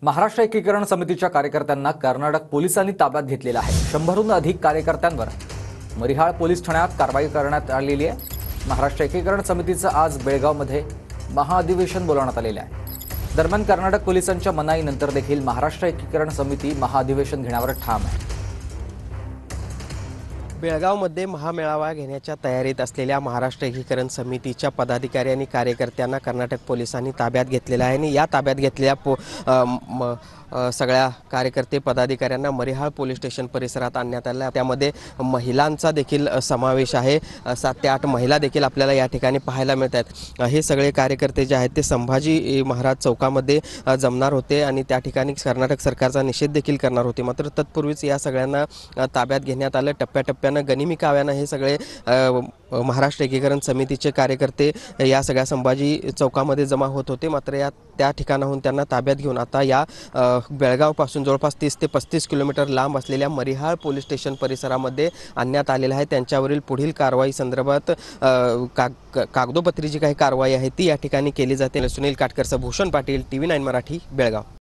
महाराष्ट्र एकीकरण समितीच्या कार्यकर्त्यांना कर्नाटक पोलिसांनी ताब्यात घेतलेलं आहे। 100हून अधिक कार्यकर्त्यांवर मरिहाळ पोलीस ठाण्यात कारवाई करण्यात आलेली आहे। महाराष्ट्र एकीकरण समितीचं आज बेळगावमध्ये महाअधिवेशन बोलावण्यात आलेलं आहे। दरम्यान कर्नाटक पोलिसांच्या मनाईनंतर देखील महाराष्ट्र एकीकरण समिती महाअधिवेशन घेण्यावर ठाम आहे। बेळगावमध्ये महामेळावा घेण्याच्या तयारीत असलेल्या महाराष्ट्र एकीकरण समितीच्या पदाधिकारी आणि कार्यकर्त्यांना कर्नाटक पोलिसांनी ताब्यात घेतलेला आहे आणि या ताब्यात घेतलेल्या सगळ्या कार्यकर्ते पदाधिकाऱ्यांना मरिहाळ पोलीस स्टेशन परिसरात आणण्यात आले। त्यामध्ये महिलांचा देखील समावेश आहे। 7 ते 8 महिला देखील आपल्याला या ठिकाणी पाहायला मिळतात। हे सगळे कार्यकर्ते जे आहेत ते संभाजी महाराज चौकामध्ये जमणार होते आणि त्या ठिकाणी कर्नाटक सरकारचा निषेध देखील करणार होते। मात्र तत्पूर्वीच या सगळ्यांना ताब्यात घेण्यात आलं। टप्प्याटप्प्यानं गनिमी काव्यानं हे सगळे महाराष्ट्र एकीकरण समितीचे कार्यकर्ते या सगळ्या संभाजी चौकामध्ये जमा होत होते। मात्र त्या ठिकाणाहून त्यांना ताब्यात घेऊन आता या बेळगावपासून जवळपास 30 ते 35 किलोमीटर लांब असलेल्या मरिहाळ पोलीस स्टेशन परिसरामध्ये आणण्यात आलेलं आहे। त्यांच्यावरील पुढील कारवाई संदर्भात कागदोपत्री जी काही कारवाई आहे ती या ठिकाणी केली जाते। सुनील काटकरसह भूषण पाटील, TV9 मराठी, बेळगाव।